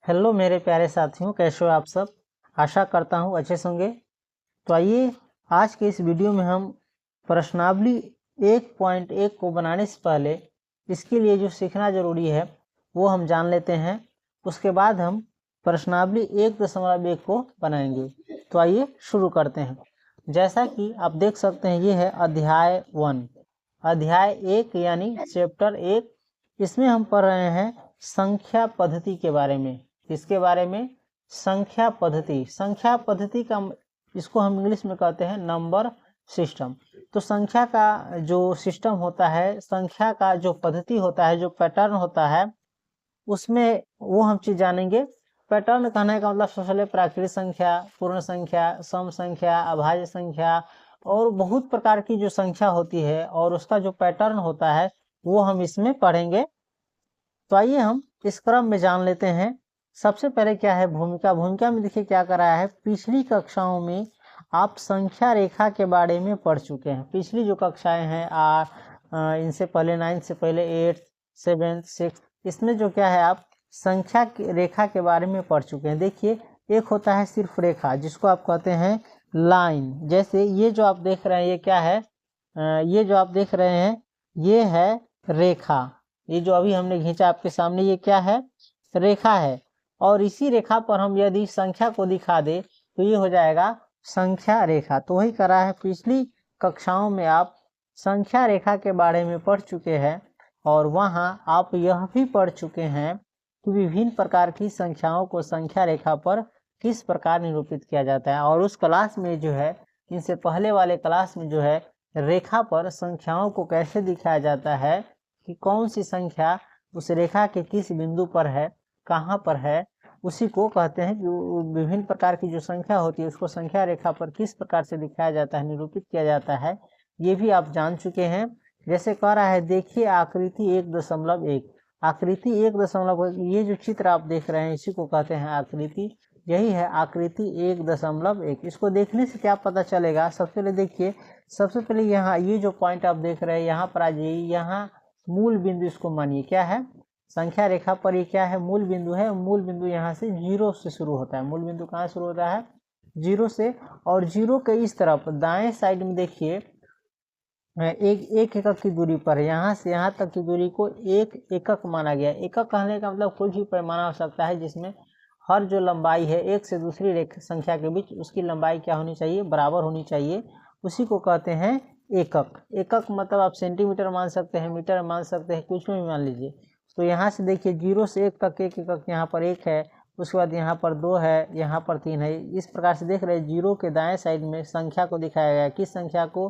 Hello मेरे प्यारे साथियों, कैसे हो आप सब। आशा करता हूँ अच्छे से होंगे। तो आइए आज के इस वीडियो में हम प्रश्नावली 1.1 को बनाने से पहले इसके लिए जो सीखना जरूरी है वो हम जान लेते हैं। उसके बाद हम प्रश्नावली 1.1 को बनाएंगे। तो आइए शुरू करते हैं। जैसा कि आप देख सकते हैं, ये है अध्याय 1, अध्याय 1 यानी चैप्टर 1। इसमें हम पढ़ रहे हैं संख्या पद्धति के बारे में। इसके बारे में संख्या पद्धति। संख्या पद्धति का इसको हम इंग्लिश में कहते हैं नंबर सिस्टम। तो संख्या का जो सिस्टम होता है, संख्या का जो पद्धति होता है, जो पैटर्न होता है, उसमें वो हम चीज जानेंगे। पैटर्न कहने का मतलब सबसे पहले प्राकृतिक संख्या, पूर्ण संख्या, सम संख्या, अभाज्य संख्या और बहुत प्रकार की जो संख्या होती है और उसका जो पैटर्न होता है वो हम इसमें पढ़ेंगे। तो आइए हम इस क्रम में जान लेते हैं। सबसे पहले क्या है भूमिका। भूमिका में देखिए क्या कराया है। पिछली कक्षाओं में आप संख्या रेखा के बारे में पढ़ चुके हैं। पिछली जो कक्षाएं हैं इनसे पहले 9 से पहले 8, 7, 6, इसमें जो क्या है आप संख्या रेखा के बारे में पढ़ चुके हैं। देखिए एक होता है सिर्फ रेखा जिसको आप कहते हैं लाइन। जैसे ये जो आप देख रहे हैं ये क्या है, ये जो आप देख रहे हैं ये है रेखा। ये जो अभी हमने खींचा आपके सामने ये क्या है, रेखा है। और इसी रेखा पर हम यदि संख्या को दिखा दे तो ये हो जाएगा संख्या रेखा। तो वही करा है। पिछली कक्षाओं में आप संख्या रेखा के बारे में पढ़ चुके हैं और वहां आप यह भी पढ़ चुके हैं कि विभिन्न प्रकार की संख्याओं को संख्या रेखा पर किस प्रकार निरूपित किया जाता है। और उस क्लास में जो है, इनसे पहले वाले क्लास में जो है, रेखा पर संख्याओं को कैसे दिखाया जाता है कि कौन सी संख्या उस रेखा के किस बिंदु पर है, कहाँ पर है, उसी को कहते हैं कि विभिन्न प्रकार की जो संख्या होती है उसको संख्या रेखा पर किस प्रकार से दिखाया जाता है, निरूपित किया जाता है, ये भी आप जान चुके हैं। जैसे कह रहा है देखिए आकृति 1.1। आकृति 1.1, ये जो चित्र आप देख रहे हैं इसी को कहते हैं आकृति। यही है आकृति 1.1। इसको देखने से क्या पता चलेगा। सबसे पहले देखिए, सबसे पहले यहाँ ये जो पॉइंट आप देख रहे हैं यहाँ पर आ जाइए। यहाँ मूल बिंदु इसको मानिए क्या है, संख्या रेखा पर ये क्या है, मूल बिंदु है। मूल बिंदु यहाँ से 0 से शुरू होता है। मूल बिंदु कहाँ शुरू होता है, 0 से। और 0 के इस तरफ दाएं साइड में देखिए एक एकक की दूरी पर, यहाँ से यहाँ तक की दूरी को एक एकक माना गया। एकक कहने का मतलब कोई भी पैमाना हो सकता है जिसमें हर जो लंबाई है एक से दूसरी रेखा संख्या के बीच उसकी लंबाई क्या होनी चाहिए, बराबर होनी चाहिए। उसी को कहते हैं एकक। एकक मतलब आप सेंटीमीटर मान सकते हैं, मीटर मान सकते हैं, कुछ में भी मान लीजिए। तो यहाँ से देखिए 0 से 1 तक एक एकक, यहाँ पर 1 है, उसके बाद यहाँ पर 2 है, यहाँ पर 3 है। इस प्रकार से देख रहे हैं 0 के दाएं साइड में संख्या को दिखाया गया है। किस संख्या को,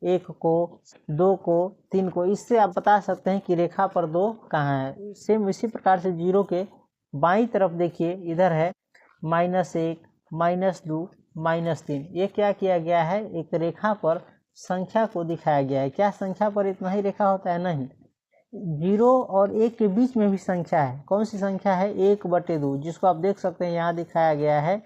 1 को, 2 को, 3 को। इससे आप बता सकते हैं कि रेखा पर 2 कहाँ है। सेम इसी प्रकार से 0 के बाईं तरफ देखिए इधर है -1, -2, -3। ये क्या किया गया है, एक रेखा पर संख्या को दिखाया गया है। क्या संख्या पर इतना ही रेखा होता है, नहीं। 0 और 1 के बीच में भी संख्या है। कौन सी संख्या है, 1/2, जिसको आप देख सकते हैं यहाँ दिखाया गया है।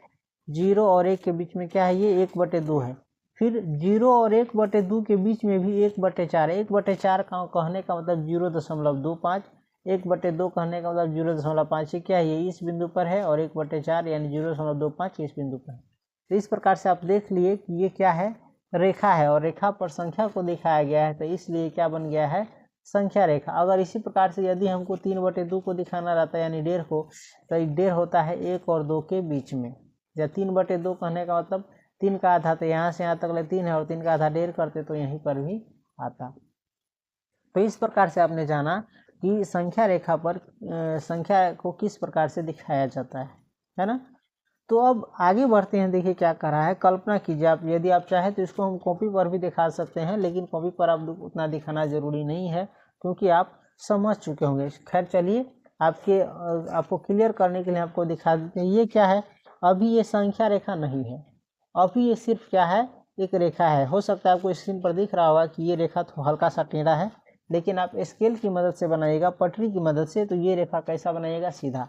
0 और 1 के बीच में क्या है, ये 1/2 है। फिर 0 और 1/2 के बीच में भी 1/4 है। 1/4 का कहने का मतलब 0.25, 1/2 कहने का मतलब 0.5। ये क्या है, इस बिंदु पर है और 1/4 यानी 0.25 इस बिंदु पर है। तो इस प्रकार से आप देख लिए कि ये क्या है, रेखा है और रेखा पर संख्या को दिखाया गया है, तो इसलिए क्या बन गया है, संख्या रेखा। अगर इसी प्रकार से यदि हमको 3/2 को दिखाना रहता है यानी 1.5 को, तो 1.5 होता है 1 और 2 के बीच में। या 3/2 कहने का मतलब 3 का आधा, तो यहाँ से यहाँ तक ले 3 है और 3 का आधा 1.5 करते तो यहीं पर भी आता। तो इस प्रकार से आपने जाना कि संख्या रेखा पर संख्या को किस प्रकार से दिखाया जाता है ना। तो अब आगे बढ़ते हैं। देखिए क्या कर रहा है, कल्पना कीजिए आप, यदि आप चाहे तो इसको हम कॉपी पर भी दिखा सकते हैं, लेकिन कॉपी पर आप उतना दिखाना जरूरी नहीं है क्योंकि आप समझ चुके होंगे। खैर चलिए आपको क्लियर करने के लिए आपको दिखा देते हैं। ये क्या है, अभी ये संख्या रेखा नहीं है, अभी ये सिर्फ क्या है, एक रेखा है। हो सकता है आपको स्क्रीन पर दिख रहा होगा कि ये रेखा तो हल्का सा टेढ़ा है, लेकिन आप स्केल की मदद से बनाइएगा, पटरी की मदद से, तो ये रेखा कैसा बनाइएगा, सीधा।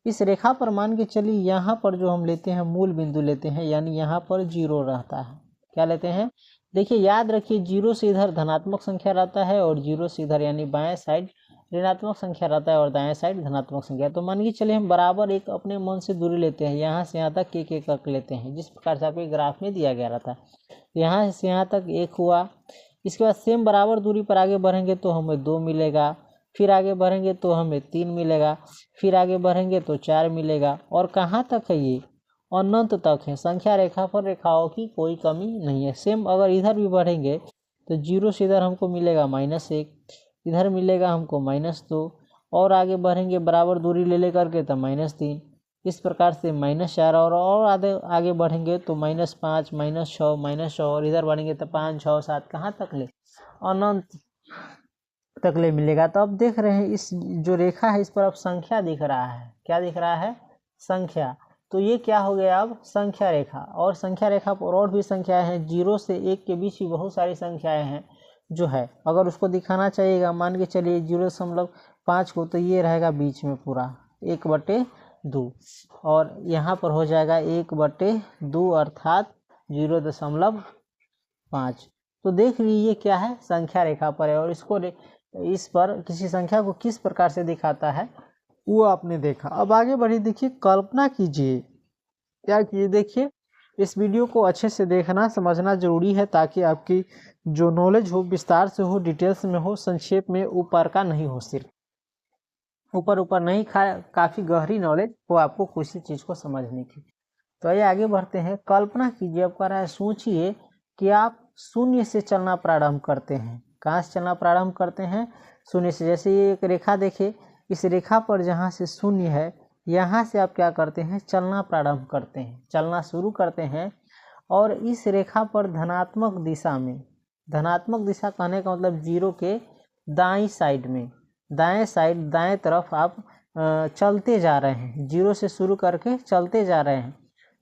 इस रेखा पर मान के चलिए यहाँ पर जो हम लेते हैं मूल बिंदु लेते हैं, यानी यहाँ पर 0 रहता है। क्या लेते हैं, देखिए याद रखिए 0 से इधर धनात्मक संख्या रहता है और 0 से इधर यानी बाएं साइड ऋणात्मक संख्या रहता है और दाएं साइड धनात्मक संख्या। तो मान के चलिए हम बराबर एक अपने मन से दूरी लेते हैं, यहाँ से यहाँ तक एक एक लेते हैं, जिस प्रकार से आपके ग्राफ में दिया गया रहता है। यहाँ से यहाँ तक 1 हुआ, इसके बाद सेम बराबर दूरी पर आगे बढ़ेंगे तो हमें 2 मिलेगा, फिर आगे बढ़ेंगे तो हमें 3 मिलेगा, फिर आगे बढ़ेंगे तो 4 मिलेगा। और कहाँ तक है ये? अनंत तक है। संख्या रेखा पर रेखाओं की कोई कमी नहीं है। सेम अगर इधर भी बढ़ेंगे तो 0 से इधर हमको मिलेगा -1, इधर मिलेगा हमको -2, और आगे बढ़ेंगे बराबर दूरी ले करके तो -3, इस प्रकार से -4, और आगे बढ़ेंगे तो -5, -6, -6, और इधर बढ़ेंगे तो 5, 6, 7, कहाँ तक ले? अनंत तक ले मिलेगा। तो अब देख रहे हैं इस जो रेखा है इस पर अब संख्या दिख रहा है। क्या दिख रहा है? संख्या। तो ये क्या हो गया अब? संख्या रेखा। और संख्या रेखा पर और भी संख्याएं हैं, 0 से 1 के बीच भी बहुत सारी संख्याएं हैं जो है। अगर उसको दिखाना चाहिएगा, मान के चलिए 0.5 को, तो ये रहेगा बीच में पूरा 1/2, और यहाँ पर हो जाएगा 1/2 अर्थात 0.5। तो देख लीजिए क्या है? संख्या रेखा पर है। और इस पर किसी संख्या को किस प्रकार से दिखाता है वो आपने देखा। अब आगे बढ़िए, देखिए कल्पना कीजिए। क्या कीजिए? देखिए इस वीडियो को अच्छे से देखना समझना जरूरी है, ताकि आपकी जो नॉलेज हो विस्तार से हो, डिटेल्स में हो, संक्षेप में, ऊपर का नहीं हो, सिर्फ ऊपर नहीं, काफ़ी गहरी नॉलेज हो आपको किसी चीज़ को समझने की। तो आइए आगे बढ़ते हैं। कल्पना कीजिए, अब कह रहा है सोचिए कि आप शून्य से चलना प्रारंभ करते हैं। कहाँ से चलना प्रारंभ करते हैं? शून्य से। जैसे ये एक रेखा देखिए, इस रेखा पर जहाँ से शून्य है, यहाँ से आप क्या करते हैं? चलना प्रारंभ करते हैं, चलना शुरू करते हैं। और इस रेखा पर धनात्मक दिशा में, धनात्मक दिशा कहने का मतलब 0 के दाईं साइड में, दाएं तरफ आप चलते जा रहे हैं। 0 से शुरू करके चलते जा रहे हैं।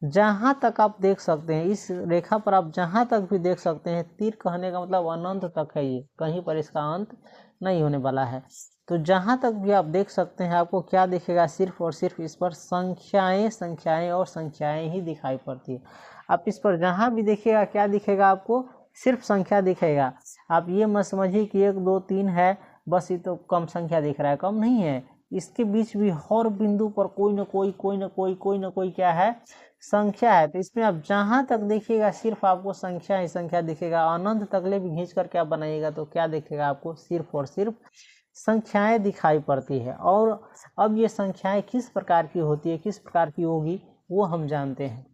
जहाँ तक आप देख सकते हैं, इस रेखा पर आप जहाँ तक भी देख सकते हैं, तीर कहने का मतलब अनंत तक है, ये कहीं पर इसका अंत नहीं होने वाला है। तो जहाँ तक भी आप देख सकते हैं, आपको क्या दिखेगा? सिर्फ और सिर्फ इस पर संख्याएं और संख्याएं ही दिखाई पड़ती है। आप इस पर जहाँ भी देखिएगा, क्या दिखेगा आपको? सिर्फ संख्या दिखेगा। आप ये मत समझिए कि 1, 2, 3 है, बस ये तो कम संख्या दिख रहा है। कम नहीं है, इसके बीच भी हर बिंदु पर कोई ना कोई क्या है? संख्या है। तो इसमें आप जहाँ तक देखिएगा सिर्फ आपको संख्या ही संख्या दिखेगा। अनंत तकले भी खींच कर क्या बनाइएगा तो क्या दिखेगा आपको? सिर्फ और सिर्फ संख्याएं दिखाई पड़ती है। और अब ये संख्याएं किस प्रकार की होती है, किस प्रकार की होगी, वो हम जानते हैं।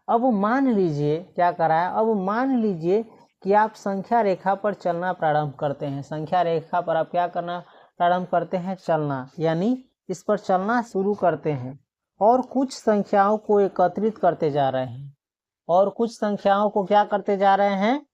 अब मान लीजिए क्या करा है? अब मान लीजिए कि आप संख्या रेखा पर चलना प्रारंभ करते हैं। संख्या रेखा पर आप क्या करना प्रारंभ करते हैं? चलना, यानी इस पर चलना शुरू करते हैं और कुछ संख्याओं को एकत्रित करते जा रहे हैं। और कुछ संख्याओं को क्या करते जा रहे हैं?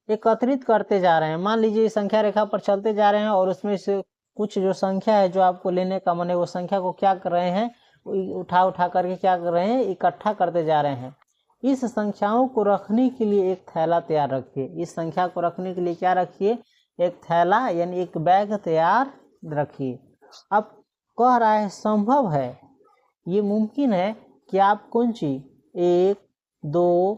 एकत्रित करते जा रहे हैं। मान लीजिए संख्या रेखा पर चलते जा रहे हैं और उसमें से कुछ जो संख्या है जो आपको लेने का मन है, वो संख्या को क्या कर रहे हैं? उठा करके क्या कर रहे हैं? इकट्ठा करते जा रहे हैं। इस संख्याओं को रखने के लिए एक थैला तैयार रखिए। इस संख्या को रखने के लिए क्या रखिए? एक थैला, यानी एक बैग तैयार रखिए। अब कह रहा है संभव है, ये मुमकिन है कि आप कौन सी 1, 2,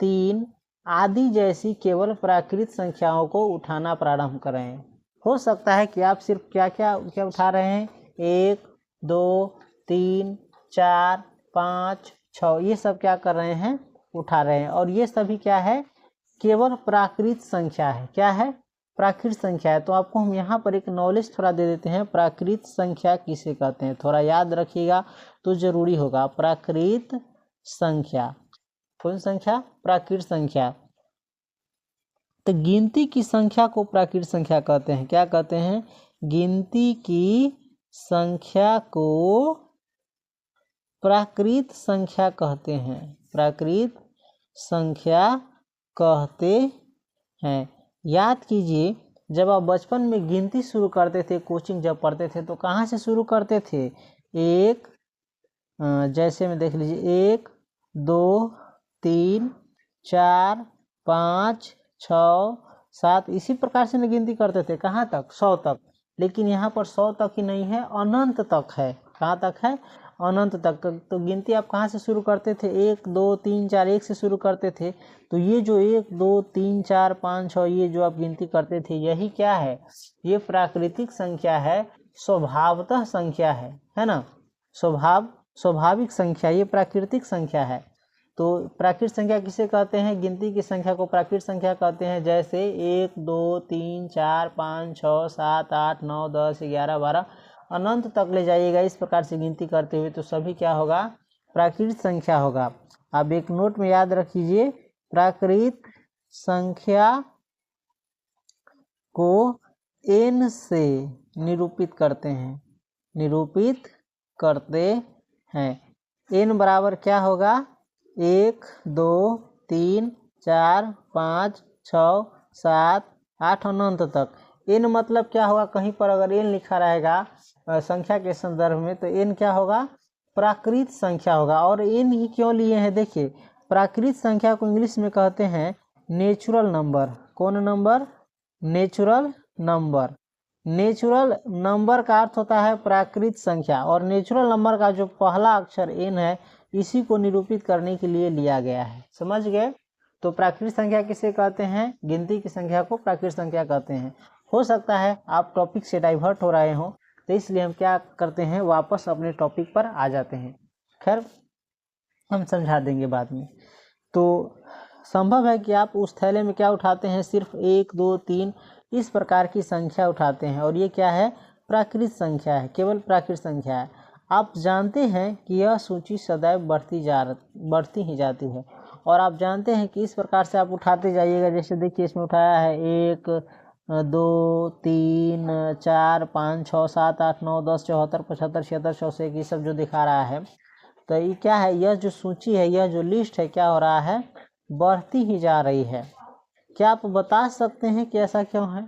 3 आदि जैसी केवल प्राकृत संख्याओं को उठाना प्रारंभ करें। हो सकता है कि आप सिर्फ क्या क्या उठा रहे हैं? 1, 2, 3, 4, 5, 6, ये सब क्या कर रहे हैं? उठा रहे हैं। और ये सभी क्या है? केवल प्राकृत संख्या है। क्या है? प्राकृत संख्या है। तो आपको हम यहाँ पर एक नॉलेज थोड़ा दे देते हैं, प्राकृत संख्या किसे कहते हैं, थोड़ा याद रखिएगा तो जरूरी होगा। प्राकृत संख्या, कौन संख्या? प्राकृत संख्या। तो गिनती की संख्या को प्राकृत संख्या कहते हैं। क्या कहते हैं? गिनती की संख्या को प्राकृत संख्या कहते हैं। प्राकृत संख्या कहते हैं। याद कीजिए, जब आप बचपन में गिनती शुरू करते थे, कोचिंग जब पढ़ते थे, तो कहाँ से शुरू करते थे? जैसे में देख लीजिए 1, 2, 3, 4, 5, 6, 7, इसी प्रकार से न गिनती करते थे। कहाँ तक? 100 तक। लेकिन यहाँ पर 100 तक ही नहीं है, अनंत तक है। कहाँ तक है? अनंत तक। तो गिनती आप कहाँ से शुरू करते थे? 1 2 3 4 1 से शुरू करते थे। तो ये जो 1 2 3 4 5 6 ये जो आप गिनती करते थे, यही क्या है? ये प्राकृतिक संख्या है, स्वभावतः संख्या है ना। स्वाभाविक संख्या, ये प्राकृतिक संख्या है। तो प्राकृतिक संख्या किसे कहते हैं? गिनती की संख्या को प्राकृतिक संख्या कहते हैं। जैसे 1 2 3 4 5 6 7 8 9 10 11 12 अनंत तक ले जाइएगा इस प्रकार से गिनती करते हुए, तो सभी क्या होगा? प्राकृतिक संख्या होगा। आप एक नोट में याद रखिए, प्राकृतिक संख्या को n से निरूपित करते हैं। n बराबर क्या होगा? 1 2 3 4 5 6 7 8 अनंत तक। n मतलब क्या होगा? कहीं पर अगर n लिखा रहेगा संख्या के संदर्भ में, तो n क्या होगा? प्राकृत संख्या होगा। और n ही क्यों लिए हैं? देखिए, प्राकृत संख्या को इंग्लिश में कहते हैं नेचुरल नंबर। कौन number? Natural number. Natural number का अर्थ होता है प्राकृत संख्या, और नेचुरल नंबर का जो पहला अक्षर n है, इसी को निरूपित करने के लिए लिया गया है। समझ गए? तो प्राकृतिक संख्या किसे कहते हैं? गिनती की संख्या को प्राकृतिक संख्या कहते हैं। हो सकता है आप टॉपिक से डाइवर्ट हो रहे हो, तो इसलिए हम क्या करते हैं, वापस अपने टॉपिक पर आ जाते हैं। खैर, हम समझा देंगे बाद में। तो संभव है कि आप उस थैले में क्या उठाते हैं? सिर्फ 1 2 3 इस प्रकार की संख्या उठाते हैं, और ये क्या है? प्राकृतिक संख्या है, केवल प्राकृतिक संख्या है। आप जानते हैं कि यह सूची सदैव बढ़ती ही जाती है, और आप जानते हैं कि इस प्रकार से आप उठाते जाइएगा। जैसे देखिए, इसमें उठाया है 1 2 3 4 5 6 7 8 9 10 74 75 76 64 ये सब जो दिखा रहा है, तो ये क्या है? यह जो सूची है, यह जो लिस्ट है, क्या हो रहा है? बढ़ती ही जा रही है। क्या आप बता सकते हैं कि ऐसा क्यों है?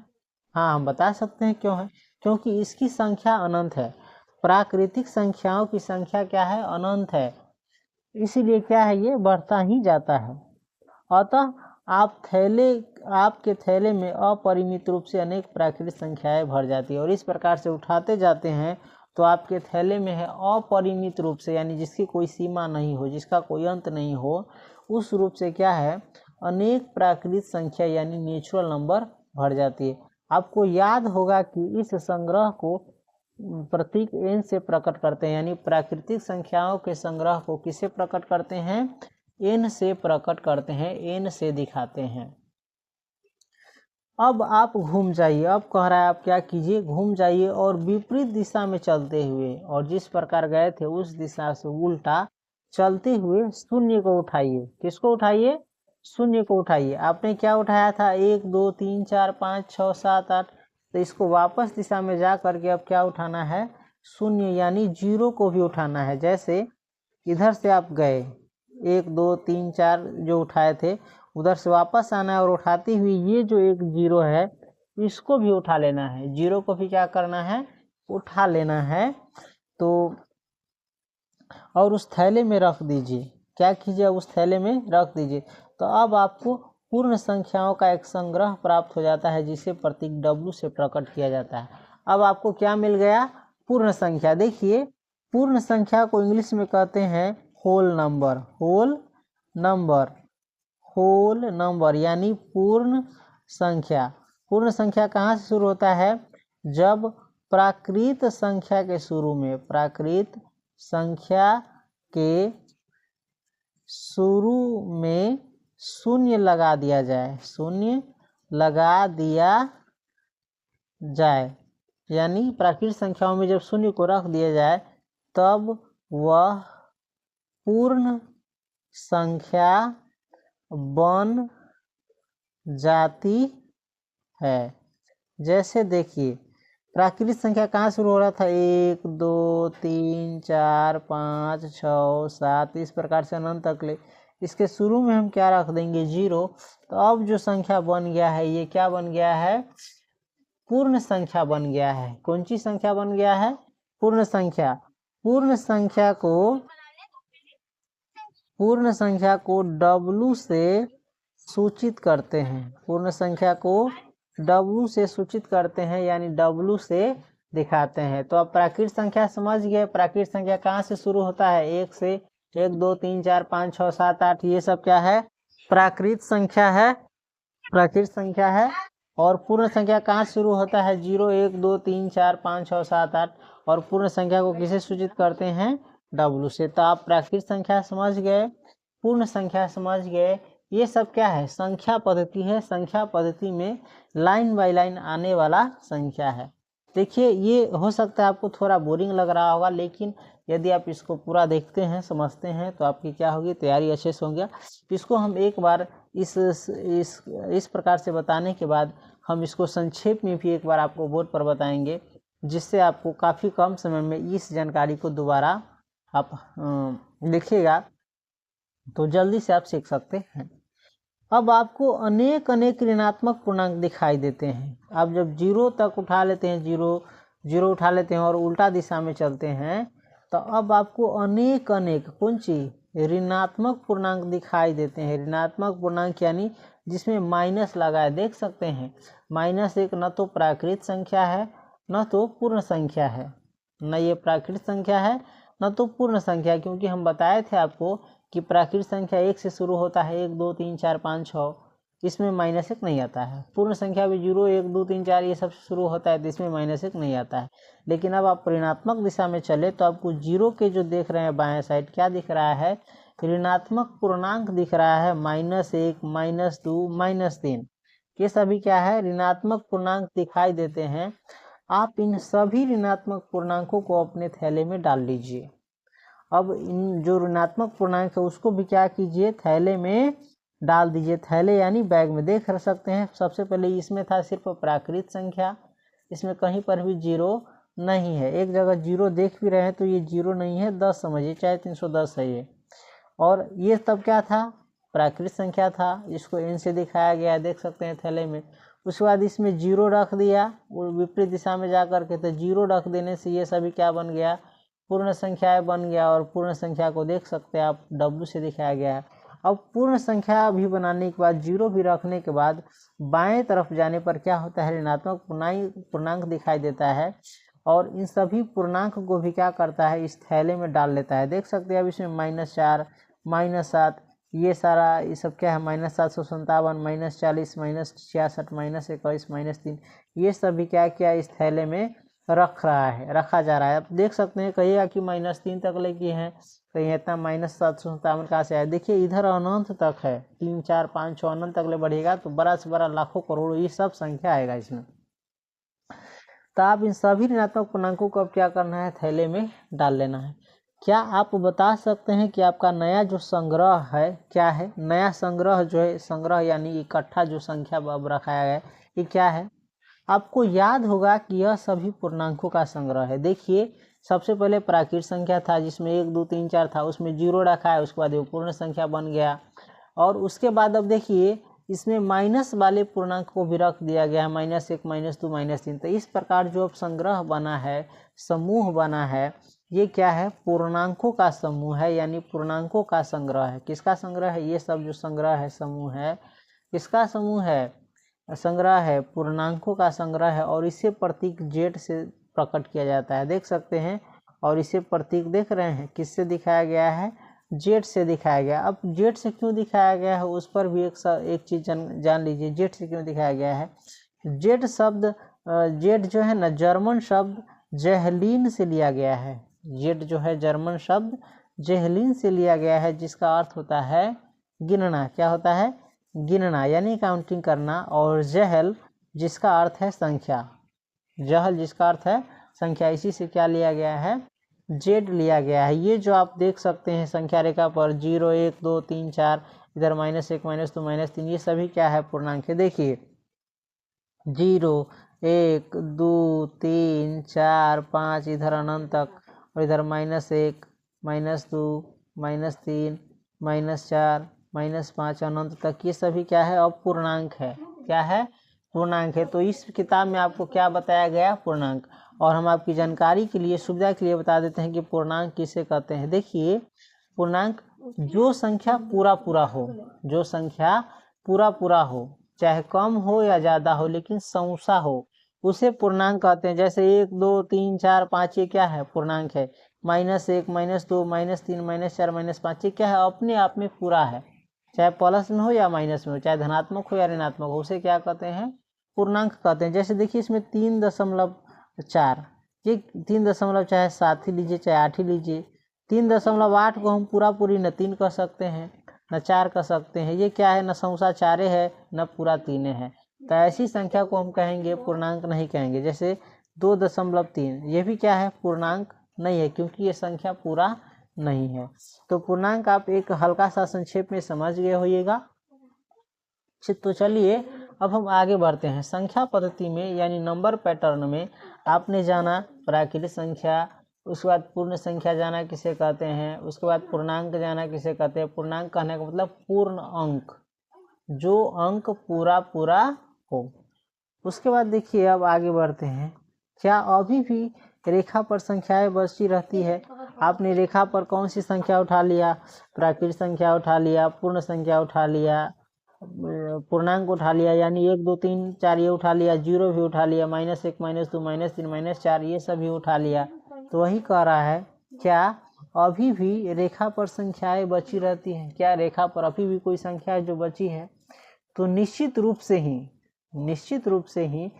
हाँ, हम बता सकते हैं क्यों है। क्योंकि इसकी संख्या अनंत है। प्राकृतिक संख्याओं की संख्या क्या है? अनंत है। इसीलिए क्या है? ये बढ़ता ही जाता है। अतः आपके थैले में अपरिमित रूप से अनेक प्राकृतिक संख्याएं भर जाती है, और इस प्रकार से उठाते जाते हैं तो आपके थैले में है अपरिमित रूप से, यानी जिसकी कोई सीमा नहीं हो, जिसका कोई अंत नहीं हो, उस रूप से क्या है? अनेक प्राकृतिक संख्या यानी नेचुरल नंबर भर जाती है। आपको याद होगा कि इस संग्रह को प्रतीक n से प्रकट करते हैं, यानी प्राकृतिक संख्याओं के संग्रह को किसे प्रकट करते हैं? n से प्रकट करते हैं, n से दिखाते हैं। अब आप घूम जाइए। अब कह रहा है आप क्या कीजिए? घूम जाइए और विपरीत दिशा में चलते हुए, और जिस प्रकार गए थे उस दिशा से उल्टा चलते हुए शून्य को उठाइए। किसको उठाइए? शून्य को उठाइए। आपने क्या उठाया था? 1 2 3 4 5 6 7 8। तो इसको वापस दिशा में जा करके अब क्या उठाना है? शून्य यानी 0 को भी उठाना है। जैसे इधर से आप गए 1 2 3 4 जो उठाए थे, उधर से वापस आना है और उठाते हुए ये जो एक 0 है, इसको भी उठा लेना है। 0 को भी क्या करना है? उठा लेना है। तो और उस थैले में रख दीजिए। क्या कीजिए? उस थैले में रख दीजिए। तो अब आपको पूर्ण संख्याओं का एक संग्रह प्राप्त हो जाता है, जिसे प्रतीक W से प्रकट किया जाता है। अब आपको क्या मिल गया? पूर्ण संख्या। देखिए, पूर्ण संख्या को इंग्लिश में कहते हैं होल नंबर। होल नंबर यानी पूर्ण संख्या। पूर्ण संख्या कहाँ से शुरू होता है? जब प्राकृत संख्या के शुरू में, प्राकृत संख्या के शुरू में शून्य लगा दिया जाए। शून्य लगा दिया जाए, यानी प्राकृतिक संख्याओं में जब शून्य को रख दिया जाए, तब वह पूर्ण संख्या बन जाती है। जैसे देखिए, प्राकृतिक संख्या कहाँ शुरू हो रहा था? 1 2 3 4 5 6 7 इस प्रकार से अनंत तक ले। इसके शुरू में हम क्या रख देंगे? 0। तो अब जो संख्या बन गया है, ये क्या बन गया है? पूर्ण संख्या बन गया है। कौन सी संख्या बन गया है? पूर्ण संख्या। पूर्ण संख्या को W से सूचित करते हैं। पूर्ण संख्या को W से सूचित करते हैं, यानी W से दिखाते हैं। तो अब प्राकृत संख्या समझ गए। प्राकृत संख्या कहाँ से शुरू होता है? 1 से। 1 2 3 4 5 6 7 8 ये सब क्या है? प्राकृत संख्या है, प्राकृत संख्या है। और पूर्ण संख्या कहाँ शुरू होता है? 0 1 2 3 4 5 6 7 8। और पूर्ण संख्या को किसे सूचित करते हैं? W से। तो आप प्राकृत संख्या समझ गए, पूर्ण संख्या समझ गए। ये सब क्या है? संख्या पद्धति है। संख्या पद्धति में लाइन बाय लाइन आने वाला संख्या है। देखिए, ये हो सकता है आपको थोड़ा बोरिंग लग रहा होगा, लेकिन यदि आप इसको पूरा देखते हैं, समझते हैं, तो आपकी क्या होगी? तैयारी अच्छे से होगी। इसको हम एक बार इस प्रकार से बताने के बाद हम इसको संक्षेप में भी एक बार आपको बोर्ड पर बताएंगे, जिससे आपको काफ़ी कम समय में इस जानकारी को दोबारा आप लिखिएगा तो जल्दी से आप सीख सकते हैं। अब आपको अनेक अनेक ऋणात्मक पूर्णांक दिखाई देते हैं। आप जब 0 तक उठा लेते हैं, जीरो उठा लेते हैं और उल्टा दिशा में चलते हैं, तो अब आपको अनेक अनेक कौन सी ऋणात्मक पूर्णांक दिखाई देते हैं। ऋणात्मक पूर्णांक यानी जिसमें माइनस लगा है, देख सकते हैं। -1 न तो प्राकृत संख्या है, न तो पूर्ण संख्या है। न ये प्राकृत संख्या है, न तो पूर्ण संख्या, क्योंकि हम बताए थे आपको कि प्राकृत संख्या 1 से शुरू होता है। 1 2 3 4 5 6, इसमें -1 नहीं आता है। पूर्ण संख्या भी 0 1 2 3 4 ये सब शुरू होता है, तो इसमें -1 नहीं आता है। लेकिन अब आप ऋणात्मक दिशा में चले तो आपको 0 के जो देख रहे हैं बाएं साइड, क्या दिख रहा है? ऋणात्मक पूर्णांक दिख रहा है। -1 -2 -3 ये सभी क्या है? ऋणात्मक पूर्णांक दिखाई देते हैं। आप इन सभी ऋणात्मक पूर्णांकों को अपने थैले में डाल लीजिए। अब इन जो ऋणात्मक पूर्णांक है उसको भी क्या कीजिए? थैले में डाल दीजिए। थैले यानी बैग में। देख सकते हैं, सबसे पहले इसमें था सिर्फ प्राकृत संख्या, इसमें कहीं पर भी 0 नहीं है। एक जगह 0 देख भी रहे हैं तो ये 0 नहीं है, 10 समझिए, चाहे 310 है ये। और ये तब क्या था? प्राकृत संख्या था। इसको n से दिखाया गया है, देख सकते हैं थैले में। उसके बाद इसमें 0 रख दिया, वो विपरीत दिशा में जा करके, तो 0 रख देने से ये सभी क्या बन गया? पूर्ण संख्याएं बन गया। और पूर्ण संख्या को देख सकते हैं आप, W से दिखाया गया है। अब पूर्ण संख्या भी बनाने के बाद, 0 भी रखने के बाद, बाएं तरफ जाने पर क्या होता है? ऋणात्मक पूर्णांक दिखाई देता है। और इन सभी पूर्णांक को भी क्या करता है? इस थैले में डाल लेता है। देख सकते हैं अब इसमें -4 -7 ये सारा, ये सब क्या है? -757 -40 -66 -21 -3 ये सभी क्या किया? इस थैले में रखा जा रहा है। आप देख सकते हैं, कहिएगा कि -3 तक लेके हैं, कहीं इतना -757 कहाँ से आया? देखिए, इधर अनंत तक है, 3 4 5 6 अनंत तक ले बढ़ेगा तो बड़ा से बड़ा लाखों करोड़ों ये सब संख्या आएगा इसमें। तो आप इन सभी ऋणात्मक पूर्णांकों को अब क्या करना है? थैले में डाल लेना है। क्या आप बता सकते हैं कि आपका नया जो संग्रह है क्या है? नया संग्रह जो है, संग्रह यानी इकट्ठा जो संख्या अब रखाया गया है, ये क्या है? आपको याद होगा कि यह सभी पूर्णांकों का संग्रह है। देखिए, सबसे पहले प्राकृत संख्या था जिसमें 1 2 3 4 था, उसमें 0 रखा है, उसके बाद वो पूर्ण संख्या बन गया। और उसके बाद अब देखिए, इसमें माइनस वाले पूर्णांक को भी रख दिया गया है, -1 -2 -3। तो इस प्रकार जो अब संग्रह बना है, समूह बना है, ये क्या है? पूर्णांकों का समूह है, यानी पूर्णांकों का संग्रह है। किसका संग्रह है? ये सब जो संग्रह है, समूह है, किसका समूह है? संग्रह है, पूर्णांकों का संग्रह है। और इसे प्रतीक Z से प्रकट किया जाता है, देख सकते हैं। और इसे प्रतीक देख रहे हैं, किससे दिखाया गया है? Z से दिखाया गया। अब Z से क्यों दिखाया गया है, उस पर भी एक चीज जान लीजिए। Z से क्यों दिखाया गया है? Z शब्द, Z जो है ना, जर्मन शब्द जेहलीन से लिया गया है। Z जो है जर्मन शब्द जेहलीन से लिया गया है, जिसका अर्थ होता है गिनना। क्या होता है? गिनना, यानी काउंटिंग करना। और जहल जिसका अर्थ है संख्या, जहल जिसका अर्थ है संख्या, इसी से क्या लिया गया है? Z लिया गया है। ये जो आप देख सकते हैं संख्या रेखा पर 0 1 2 3 4, इधर -1 -2 -3, ये सभी क्या है? पूर्णांक है। देखिए, 0 1 2 3 4 5, इधर अनंत तक, और इधर -1 -2 -3 -4 -5 अनंत तक, ये सभी क्या है? अब पूर्णांक है। क्या है? पूर्णांक है। तो इस किताब में आपको क्या बताया गया? पूर्णांक। और हम आपकी जानकारी के लिए, सुविधा के लिए बता देते हैं कि पूर्णांक किसे कहते हैं। देखिए, पूर्णांक जो संख्या पूरा हो, जो संख्या पूरा हो, चाहे कम हो या ज़्यादा हो, लेकिन सौंसा हो, उसे पूर्णांक कहते हैं। जैसे 1 2 3 4 5 ये क्या है, पूर्णांक है। -1 -2 -3 -4 -5 ये क्या है, अपने आप में पूरा है, चाहे प्लस में हो या माइनस में हो, चाहे धनात्मक हो या ऋणात्मक हो, उसे क्या कहते हैं, पूर्णांक कहते हैं। जैसे देखिए इसमें 3.4, ये 3 चाहे 7 ही लीजिए चाहे 8 ही लीजिए, 3.8 को हम पूरा पूरी न 3 कह सकते हैं न 4 कह सकते हैं। ये क्या है, न संख्या 4 है न पूरा 3 है। तो ऐसी संख्या को हम कहेंगे पूर्णांक नहीं कहेंगे। जैसे 2.3 ये भी क्या है, पूर्णांक नहीं है, क्योंकि ये संख्या पूरा नहीं है। तो पूर्णांक आप एक हल्का सा संक्षेप में समझ गए होइएगा। तो चलिए अब हम आगे बढ़ते हैं। संख्या पद्धति में यानी नंबर पैटर्न में आपने जाना प्राकृतिक संख्या, उसके बाद पूर्ण संख्या जाना किसे कहते हैं, उसके बाद पूर्णांक जाना किसे कहते हैं। पूर्णांक कहने का मतलब पूर्ण अंक, जो अंक पूरा पूरा हो। उसके बाद देखिए अब आगे बढ़ते हैं। क्या अभी भी रेखा पर संख्याएं बची रहती है? आपने रेखा पर कौन सी संख्या उठा लिया, प्राकृतिक संख्या उठा लिया, पूर्ण संख्या उठा लिया, पूर्णांक उठा लिया, यानी 1 2 3 4 ये उठा लिया, 0 भी उठा लिया, -1 -2 -3 -4 ये सभी उठा लिया। तो वही कह रहा है, क्या अभी भी रेखा पर संख्याएं बची रहती हैं? क्या रेखा पर अभी भी कोई संख्या है जो बची है? तो निश्चित रूप से ही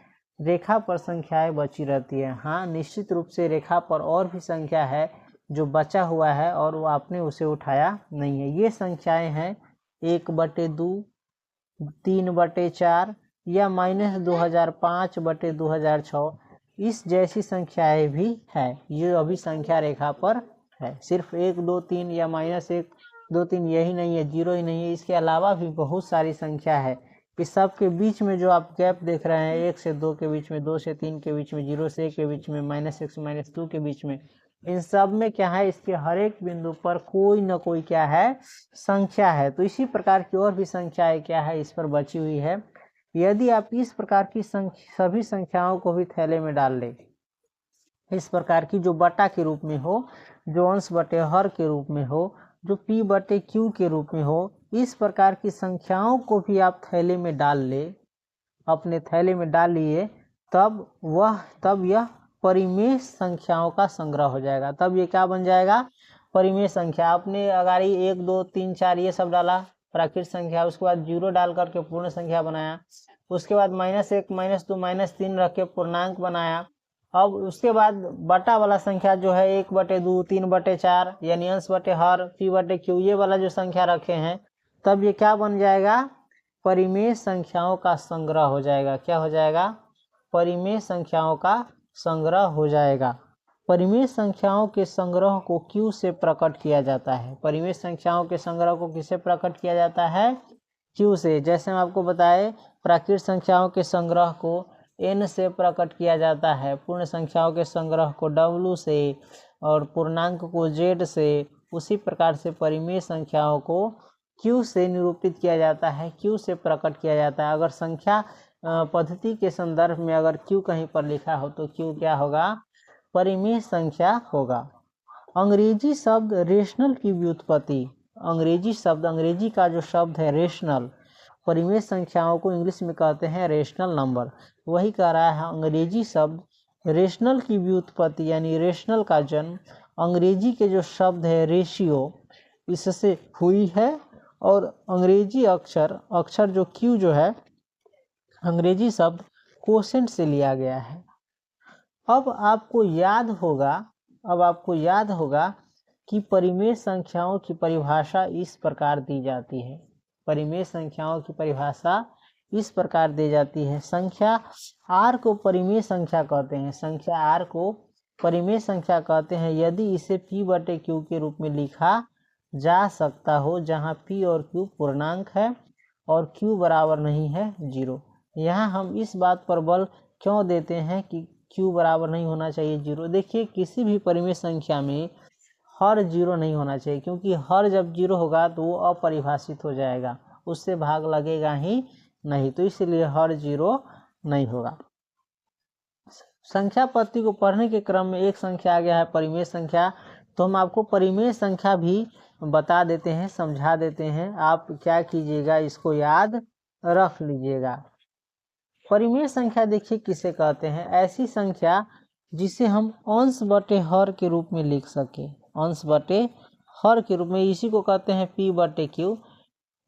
रेखा पर संख्याएं बची रहती है। हाँ, निश्चित रूप से रेखा पर और भी संख्या है जो बचा हुआ है और वो आपने उसे उठाया नहीं है। ये संख्याएं हैं 1/2, 3/4 या -2005/2006, इस जैसी संख्याएं भी है। ये अभी संख्या रेखा पर है। सिर्फ 1 2 3 या -1 2 3 यही नहीं है, 0 ही नहीं है, इसके अलावा भी बहुत सारी संख्या है। इस सब के बीच में जो आप गैप देख रहे हैं, 1 से 2 के बीच में, 2 से 3 के बीच में, 0 से 1 के बीच में, -1 से -2 के बीच में, इन सब में क्या है, इसके हर एक बिंदु पर कोई न कोई क्या है, संख्या है। तो इसी प्रकार की और भी संख्याएं क्या है, इस पर बची हुई है। यदि आप इस प्रकार की सभी संख्याओं को भी थैले में डाल लें, इस प्रकार की जो बटा के रूप में हो, जो अंश बटे हर के रूप में हो, जो P/Q के रूप में हो, इस प्रकार की संख्याओं को भी आप थैले में डाल ले, अपने थैले में डालिए, तब यह परिमेय संख्याओं का संग्रह हो जाएगा। तब ये क्या बन जाएगा, परिमेय संख्या। आपने अगर 1 2 3 4 ये सब डाला प्राकृतिक संख्या, उसके बाद 0 डाल करके पूर्ण संख्या बनाया, उसके बाद -1 -2 -3 रख के पूर्णांक बनाया। अब उसके बाद बटा वाला संख्या जो है 1/2 3/4 यानी अंश बटे हर P/Q ये वाला जो संख्या रखे हैं, तब ये क्या बन जाएगा, परिमेय संख्याओं का संग्रह हो जाएगा। क्या हो जाएगा, परिमेय संख्याओं का संग्रह हो जाएगा। परिमेय संख्याओं के संग्रह को Q से प्रकट किया जाता है। परिमेय संख्याओं के संग्रह को किससे प्रकट किया जाता है, Q से। जैसे हम आपको बताए, प्राकृतिक संख्याओं के संग्रह को N से प्रकट किया जाता है, पूर्ण संख्याओं के संग्रह को W से और पूर्णांक को Z से। उसी प्रकार से परिमेय संख्याओं को Q से निरूपित किया जाता है, Q से प्रकट किया जाता है। अगर संख्या पद्धति के संदर्भ में अगर Q कहीं पर लिखा हो तो Q क्या होगा, परिमेय संख्या होगा। अंग्रेजी शब्द रेशनल की व्युत्पत्ति, अंग्रेजी का जो शब्द है रेशनल, परिमेय संख्याओं को इंग्लिश में कहते हैं रेशनल नंबर। वही कह रहा है, अंग्रेजी शब्द रेशनल की व्युत्पत्ति यानी रेशनल का जन्म अंग्रेजी के जो शब्द है रेशियो, इससे हुई है। और अंग्रेजी अक्षर जो Q जो है, अंग्रेजी शब्द कोसेंट से लिया गया है। अब आपको याद होगा कि परिमेय संख्याओं की परिभाषा इस प्रकार दी जाती है। परिमेय संख्याओं की परिभाषा इस प्रकार दी जाती है। संख्या R को परिमेय संख्या कहते हैं। संख्या R को परिमेय संख्या कहते हैं यदि इसे P/Q के रूप में लिखा जा सकता हो, जहां P और Q पूर्णांक है और Q बराबर नहीं है 0। यहाँ हम इस बात पर बल क्यों देते हैं कि Q बराबर नहीं होना चाहिए 0। देखिए, किसी भी परिमेय संख्या में हर 0 नहीं होना चाहिए, क्योंकि हर जब 0 होगा तो वो अपरिभाषित हो जाएगा, उससे भाग लगेगा ही नहीं, तो इसलिए हर 0 नहीं होगा। संख्या पद्धति को पढ़ने के क्रम में एक संख्या आ गया है परिमेय संख्या, तो हम आपको परिमेय संख्या भी बता देते हैं, समझा देते हैं। आप क्या कीजिएगा, इसको याद रख लीजिएगा। परिमेय संख्या देखिए किसे कहते हैं, ऐसी संख्या जिसे हम अंश बटे हर के रूप में लिख सके, अंश बटे हर के रूप में, इसी को कहते हैं पी बटे क्यू।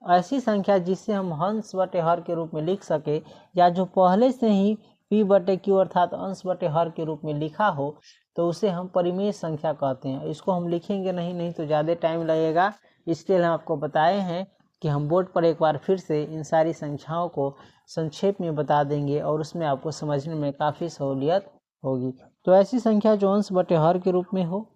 ऐसी संख्या जिसे हम अंश बटे हर के रूप में लिख सके, या जो पहले से ही पी बटे क्यू अर्थात अंश बटे हर के रूप में लिखा हो, तो उसे हम परिमेय संख्या कहते हैं। इसको हम लिखेंगे नहीं तो ज़्यादा टाइम लगेगा, इसके लिए हम आपको बताए हैं कि हम बोर्ड पर एक बार फिर से इन सारी संख्याओं को संक्षेप में बता देंगे और उसमें आपको समझने में काफ़ी सहूलियत होगी। तो ऐसी संख्या जो अंश बटे हर के रूप में हो,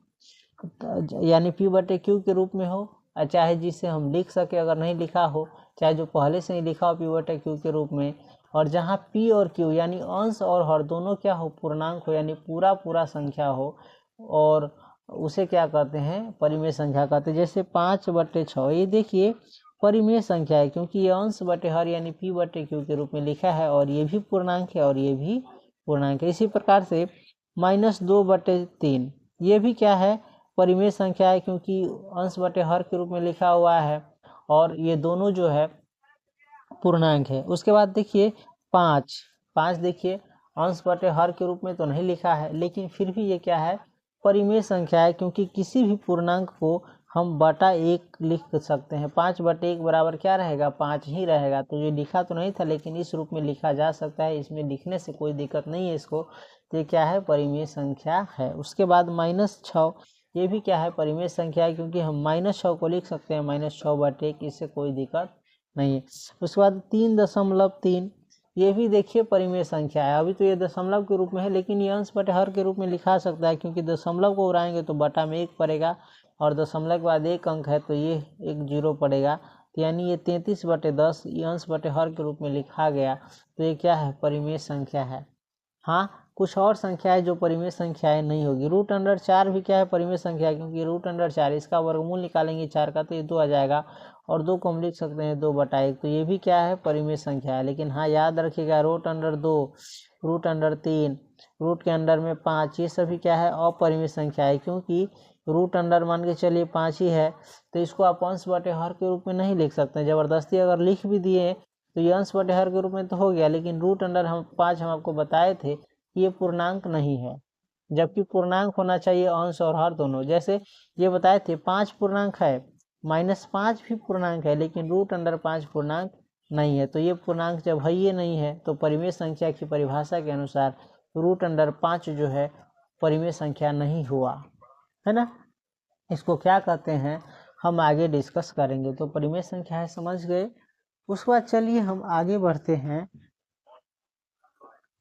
यानी पी बटे क्यू के रूप में हो, चाहे जिसे हम लिख सके, अगर नहीं लिखा हो, चाहे जो पहले से ही लिखा हो पी बटे क्यू के रूप में, और जहाँ पी और क्यू यानी अंश और हर दोनों क्या हो, पूर्णांक हो, यानी पूरा संख्या हो, और उसे क्या कहते हैं, परिमेय संख्या कहते हैं। जैसे 5/6, ये देखिए परिमेय संख्या है क्योंकि ये अंश बटे हर यानी पी बटे क्यू के रूप में लिखा है, और ये भी पूर्णांक है और ये भी पूर्णांक है। इसी प्रकार से -2/3, ये भी क्या है, परिमेय संख्या है क्योंकि अंश बटे हर के रूप में लिखा हुआ है, और ये दोनों जो है पूर्णांक है। उसके बाद देखिए 5 देखिए अंश बटे हर के रूप में तो नहीं लिखा है, लेकिन फिर भी ये क्या है, परिमेय संख्या है क्योंकि किसी भी पूर्णांक को हम बटा 1 लिख सकते हैं। 5/1 बराबर क्या रहेगा, 5 ही रहेगा। तो ये लिखा तो नहीं था, लेकिन इस रूप में लिखा जा सकता है, इसमें लिखने से कोई दिक्कत नहीं है इसको। तो ये क्या है, परिमेय संख्या है। उसके बाद -6, ये भी क्या है, परिमेय संख्या है क्योंकि हम -6 को लिख सकते हैं -6/1, इससे कोई दिक्कत नहीं है। उसके बाद 3.3, ये भी देखिए परिमेय संख्या है। अभी तो ये दशमलव के रूप में है, लेकिन ये अंश बटे हर के रूप में लिखा सकता है क्योंकि दशमलव को उड़ाएंगे तो बटा में 1 पड़ेगा, और दशमलव के बाद 1 अंक है तो ये एक 0 पड़ेगा, तो यानी ये 33/10 ये अंश बटे हर के रूप में लिखा गया, तो ये क्या है, परिमेय संख्या है। हाँ, कुछ और संख्याएं जो परिमेय संख्याएं नहीं होगी। √4 भी क्या है, परिमेय संख्या है क्योंकि √4 इसका वर्गमूल निकालेंगे 4 का तो ये 2 आ जाएगा, और 2 को हम लिख सकते हैं 2/1, तो ये भी क्या है, परिमेय संख्या है। लेकिन हाँ याद रखिएगा, √2, √3, रूट के अंडर में 5, ये सभी क्या है, अपरिमेय संख्या है क्योंकि रूट अंडर मान के चलिए 5 ही है, तो इसको आप अंश बटे हर के रूप में नहीं लिख सकते। ज़बरदस्ती अगर लिख भी दिए तो ये अंश बटे हर के रूप में तो हो गया, लेकिन रूट अंडर 5 हम आपको बताए थे कि ये पूर्णांक नहीं है, जबकि पूर्णांक होना चाहिए अंश और हर दोनों। जैसे ये बताए थे 5 पूर्णांक है, -5 भी पूर्णांक है, लेकिन √5 पूर्णांक नहीं है। तो ये पूर्णांक जब है ये नहीं है, तो परिमेय संख्या की परिभाषा के अनुसार √5 जो है परिमेय संख्या नहीं हुआ, है ना। इसको क्या कहते हैं हम आगे डिस्कस करेंगे। तो परिमेय संख्या है, समझ गए। उसके बाद चलिए हम आगे बढ़ते हैं।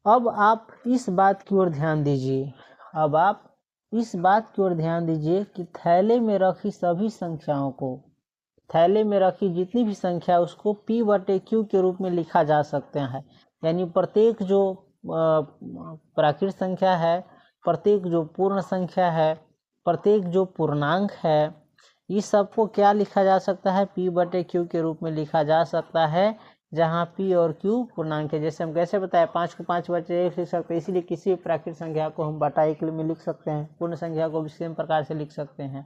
अब आप इस बात की ओर ध्यान दीजिए, अब आप इस बात की ओर ध्यान दीजिए कि थैले में रखी सभी संख्याओं को, थैले में रखी जितनी भी संख्या उसको P/Q के रूप में लिखा जा सकते हैं। यानी प्रत्येक जो प्राकृत संख्या है, प्रत्येक जो पूर्ण संख्या है, प्रत्येक जो पूर्णांक है, इस सबको क्या लिखा जा सकता है, P/Q के रूप में लिखा जा सकता है, जहाँ P और Q पूर्णांक है। जैसे हम कैसे बताए, 5 को 5/1 लिख सकते हैं, इसीलिए किसी भी प्राकृत संख्या को हम बटा 1 में लिख सकते हैं, पूर्ण संख्या को भी सेम प्रकार से लिख सकते हैं।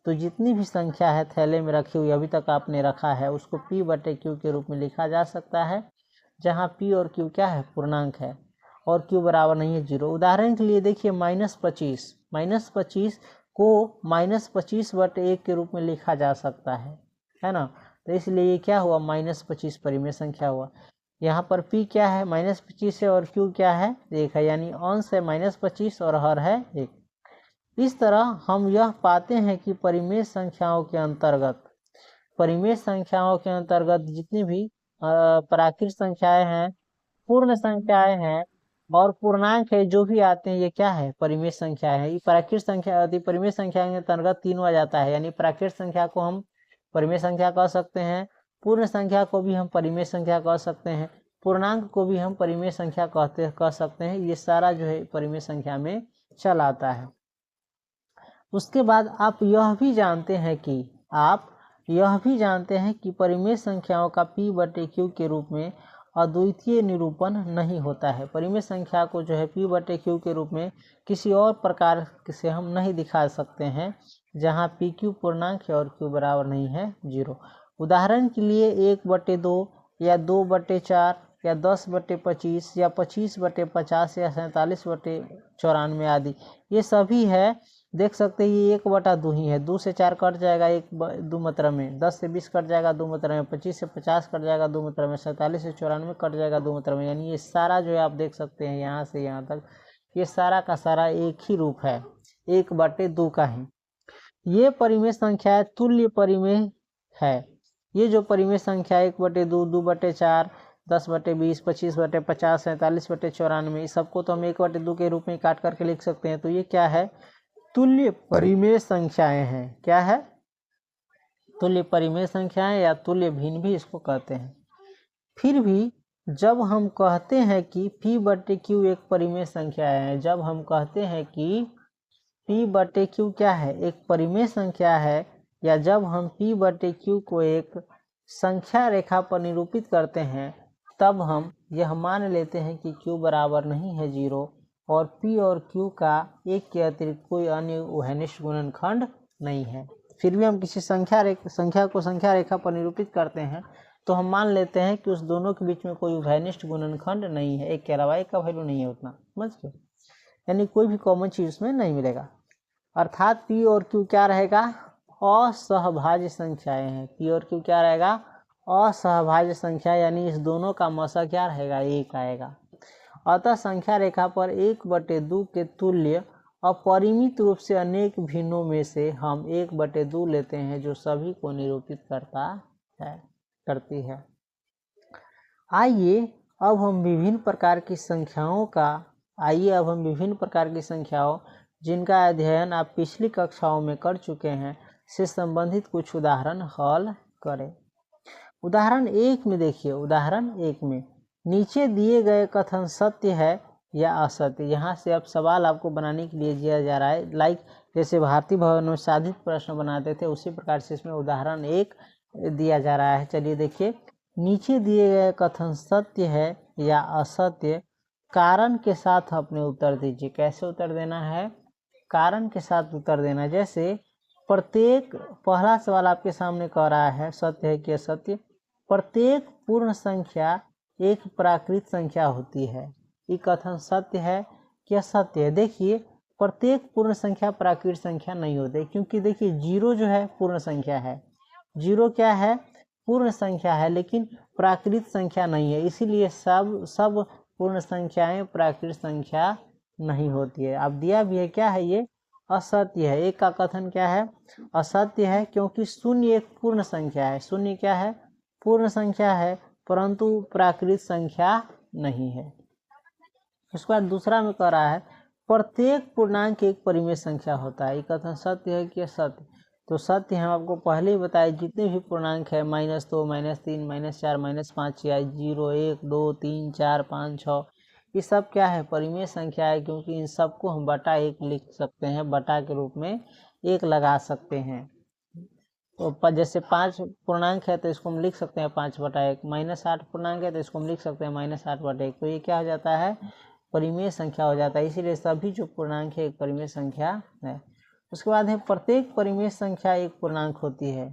तो जितनी भी संख्या है थैले में रखी हुई अभी तक आपने रखा है, उसको P/Q के रूप में लिखा जा सकता है, जहाँ P और Q क्या है, पूर्णांक है, और Q बराबर नहीं है 0। उदाहरण के लिए देखिए -25 को -25/1 के रूप में लिखा जा सकता है ना। तो इसलिए ये क्या हुआ, -25 परिमेय संख्या हुआ। यहाँ पर P क्या है, -25 है, और Q क्या है, 1 है, यानी अंश है -25 और हर है 1। इस तरह हम यह पाते हैं कि परिमेय संख्याओं के अंतर्गत जितनी भी प्राकृत संख्याएं हैं, पूर्ण संख्याएं हैं और पूर्णांक है, जो भी आते हैं, ये क्या है, परिमेय संख्या है। ये प्राकृत संख्या परिमेय संख्या के अंतर्गत तीनों आ जाता है, यानी प्राकृत संख्या को हम परिमेय संख्या कह सकते हैं, पूर्ण संख्या को भी हम परिमेय संख्या कह सकते हैं, पूर्णांक को भी हम परिमेय संख्या कह सकते हैं। ये सारा जो है परिमेय संख्या में चल आता है। उसके बाद आप यह भी जानते हैं कि परिमेय संख्याओं का P/Q के रूप में अद्वितीय निरूपण नहीं होता है। परिमेय संख्या को जो है P/Q के रूप में किसी और प्रकार से हम नहीं दिखा सकते हैं, जहां PQ पूर्णांक है और Q बराबर नहीं है 0। उदाहरण के लिए 1/2 या 2/4 या 10/25 या 25/50 या 47/94 आदि, ये सभी है। देख सकते हैं ये 1/2 ही है। 2 से 4 कट जाएगा 2 मात्रा में, 10 से 20 कट जाएगा 2 मात्रा में, 25 से 50 कट जाएगा 2 मात्रा में, 47 से 94 कट जाएगा 2 मात्रा में। यानी ये सारा जो है आप देख सकते हैं यहाँ से यहाँ तक ये सारा का सारा एक ही रूप है, 1/2 का ही। ये परिमेय संख्या है, तुल्य परिमेय है। ये जो परिमेय संख्या 1/2, 2/4, 10/20, 25/50, 47/94, इस सबको तो हम 1/2 के रूप में काट करके लिख सकते हैं। तो ये क्या है? तुल्य परिमेय संख्याएं हैं। क्या है? तुल्य परिमेय संख्याएं या तुल्य भिन्न भी इसको कहते हैं। फिर भी जब हम कहते हैं कि P/Q एक परिमेय संख्या है, जब हम कहते हैं कि P/Q क्या है? एक परिमेय संख्या है, या जब हम P/Q को एक संख्या रेखा पर निरूपित करते हैं, तब हम यह मान लेते हैं कि Q बराबर नहीं है 0 और P और Q का एक के अतिरिक्त कोई अन्य उभयनिष्ठ गुणनखंड नहीं है। फिर भी हम किसी संख्या को संख्या रेखा पर निरूपित करते हैं तो हम मान लेते हैं कि उस दोनों के बीच में कोई उभयनिष्ठ गुणनखंड नहीं है। एक के अलावा एक का वैल्यू नहीं है उतना, समझ गए? यानी कोई भी कॉमन चीज उसमें नहीं मिलेगा। अर्थात P और Q क्या रहेगा? असहभाज्य संख्याएं हैं। P और Q क्या रहेगा? असहभाज्य संख्या, यानी इस दोनों का मसा क्या रहेगा? 1 आएगा। अतः संख्या रेखा पर 1/2 के तुल्य अपरिमित रूप से अनेक भिन्नों में से हम 1/2 लेते हैं, जो सभी को निरूपित करती है। आइए अब हम विभिन्न प्रकार की संख्याओं जिनका अध्ययन आप पिछली कक्षाओं में कर चुके हैं से संबंधित कुछ उदाहरण हल करें। उदाहरण 1 में देखिए, उदाहरण 1 में नीचे दिए गए कथन सत्य है या असत्य। यहाँ से अब सवाल आपको बनाने के लिए दिया जा रहा है, लाइक जैसे भारतीय भवन में साधित प्रश्न बनाते थे उसी प्रकार से इसमें उदाहरण 1 दिया जा रहा है। चलिए देखिए, नीचे दिए गए कथन सत्य है या असत्य, कारण के साथ अपने उत्तर दीजिए। कैसे उत्तर देना है? कारण के साथ उत्तर देना। जैसे पहला सवाल आपके सामने कह रहा है सत्य है कि असत्य, प्रत्येक पूर्ण संख्या एक प्राकृत संख्या होती है। ये कथन सत्य है कि असत्य है? देखिए, प्रत्येक पूर्ण संख्या प्राकृत संख्या नहीं होती, क्योंकि देखिए 0 जो है पूर्ण संख्या है। 0 क्या है? पूर्ण संख्या है, लेकिन प्राकृत संख्या नहीं है। इसीलिए सब पूर्ण संख्याएं प्राकृत संख्या नहीं होती है। अब दिया भी है क्या है? ये असत्य है। एक का कथन क्या है? असत्य है, क्योंकि 0 एक पूर्ण संख्या है। 0 क्या है? पूर्ण संख्या है, परंतु प्राकृत संख्या नहीं है। उसके बाद दूसरा में कह रहा है प्रत्येक पूर्णांक एक परिमेय संख्या होता है। ये कथन सत्य है कि असत्य? तो सत्य हम आपको पहले ही बताए, जितने भी पूर्णांक है -2, -3, -4, -5 या 0, 1, 2, 3, 4, 5, 6, ये सब क्या है? परिमेय संख्या है, क्योंकि इन सबको हम बटा 1 लिख सकते हैं, बटा के रूप में 1 लगा सकते हैं। तो जैसे 5 पूर्णांक है तो इसको हम लिख सकते हैं 5/1, -8 पूर्णांक है तो इसको हम लिख सकते हैं -8/1। तो ये क्या हो जाता है? परिमेय संख्या हो जाता है। इसीलिए सभी जो पूर्णांक है एक परिमेय संख्या है। उसके बाद है प्रत्येक परिमेय संख्या एक पूर्णांक होती है।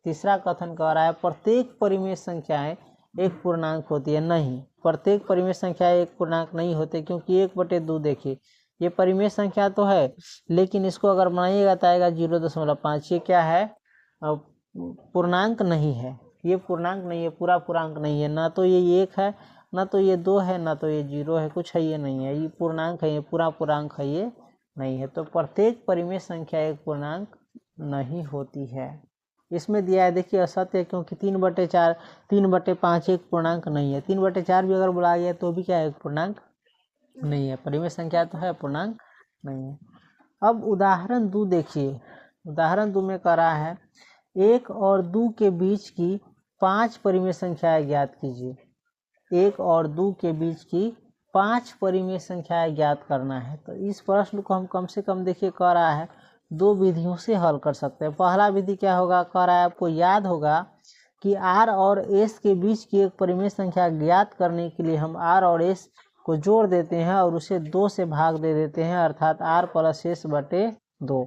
तीसरा कथन कह रहा है प्रत्येक परिमेय संख्याएं एक पूर्णांक होती है। नहीं, प्रत्येक परिमेय संख्या एक पूर्णांक नहीं होते, क्योंकि 1/2 देखिए ये परिमेय संख्या तो है, लेकिन इसको अगर बनाइएगा तो आएगा 0.5। ये क्या है? पूर्णांक नहीं है। ये पूर्णांक नहीं है, पूरा पूर्णांक नहीं है। ना तो ये 1 है, ना तो ये 2 है, ना तो ये 0 है, कुछ है ये नहीं है। ये पूर्णांक है, ये पूरा पूर्णांक है, ये नहीं है। तो प्रत्येक परिमेय संख्या एक पूर्णांक नहीं होती है। इसमें दिया है देखिए असत्य, क्योंकि 3/4, 3/5 एक पूर्णांक नहीं है। 3/4 भी अगर बुलाया गया तो भी क्या है? एक पूर्णांक नहीं है। परिमेय संख्या तो है, पूर्णांक नहीं है। अब उदाहरण 2 देखिए, उदाहरण 2 में कह रहा है 1 और 2 के बीच की 5 परिमेय संख्याएं ज्ञात कीजिए। 1 और 2 के बीच की 5 परिमेय संख्याएं ज्ञात करना है। तो इस प्रश्न को हम कम से कम देखिए कह रहा है 2 विधियों से हल कर सकते हैं। पहला विधि क्या होगा? कह रहा है आपको याद होगा कि R और S के बीच की एक परिमेय संख्या ज्ञात करने के लिए हम R और S को जोड़ देते हैं और उसे 2 से भाग दे देते हैं, अर्थात R + S/2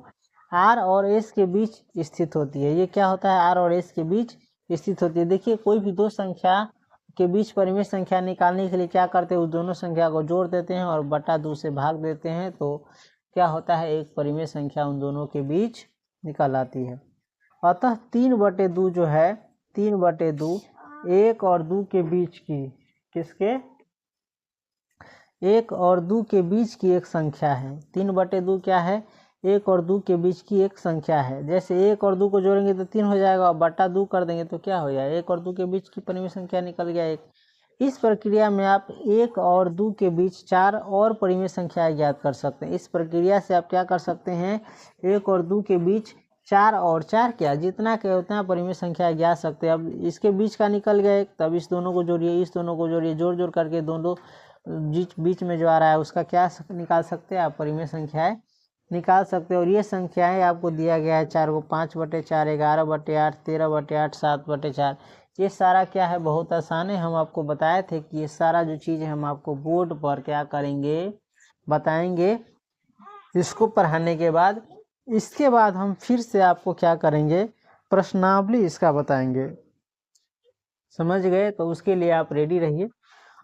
R और S के बीच स्थित होती है। ये क्या होता है? R और S के बीच स्थित होती है। देखिए कोई भी दो संख्या के बीच परिमेय संख्या निकालने के लिए क्या करते हैं, उस दोनों संख्या को जोड़ देते हैं और बटा 2 से भाग देते हैं, तो क्या होता है, एक परिमेय संख्या उन दोनों के बीच निकल आती है। अतः 3/2 जो है, 3/2 1 और 2 के बीच की, किसके, 1 और 2 के बीच की एक संख्या है। 3/2 क्या है, 1 और 2 के बीच की एक संख्या है। जैसे 1 और 2 को जोड़ेंगे तो 3 हो जाएगा और बटा 2 कर देंगे तो क्या हो जाएगा, 1 और 2 के बीच की परिमेय संख्या निकल गया 1। इस प्रक्रिया में आप 1 और 2 के बीच 4 और परिमेय संख्याएं ज्ञात कर सकते हैं। इस प्रक्रिया से आप क्या कर सकते हैं, 1 और 2 के बीच 4 और 4 क्या, जितना क्या उतना परिमेय संख्या ज्ञात सकते हैं। अब इसके बीच का निकल गया एक, तब इस दोनों को जोड़िए, इस दोनों को जोड़िए, जोड़ जोड़ करके दोनों बीच में जो आ रहा है उसका क्या निकाल सकते हैं आप, परिमेय संख्याएं निकाल सकते हैं। और ये संख्याएं आपको दिया गया है 4 को, 5/4, 11/8, 13/8, 7/4। ये सारा क्या है, बहुत आसान है। हम आपको बताए थे कि ये सारा जो चीज़ है हम आपको बोर्ड पर क्या करेंगे, बताएंगे। इसको पढ़ाने के बाद, इसके बाद हम फिर से आपको क्या करेंगे, प्रश्नावली इसका बताएंगे। समझ गए, तो उसके लिए आप रेडी रहिए।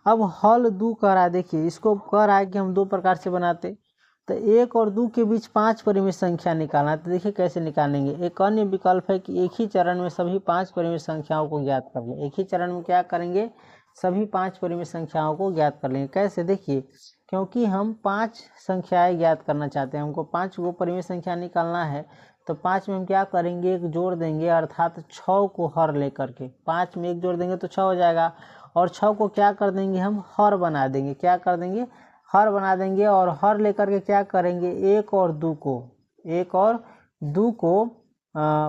अब हल 2 कह रहा है, देखिए इसको कह रहा है कि हम 2 प्रकार से बनाते, तो 1 और 2 के बीच 5 परिमेय संख्या निकालना है। तो देखिए कैसे निकालेंगे। एक अन्य विकल्प है कि एक ही चरण में सभी 5 परिमेय संख्याओं को ज्ञात कर लें। एक ही चरण में क्या करेंगे, सभी 5 परिमेय संख्याओं को ज्ञात कर लेंगे। कैसे, देखिए, क्योंकि हम 5 संख्याएं ज्ञात करना चाहते हैं, हमको 5 को परिमेय संख्या निकालना है, तो 5 में हम क्या करेंगे, एक जोड़ देंगे, अर्थात 6 को हर लेकर के 5 में एक जोड़ देंगे तो 6 हो जाएगा। और 6 को क्या कर देंगे, हम हर बना देंगे, क्या कर देंगे, हर बना देंगे। और हर लेकर के क्या करेंगे, 1 और 2 को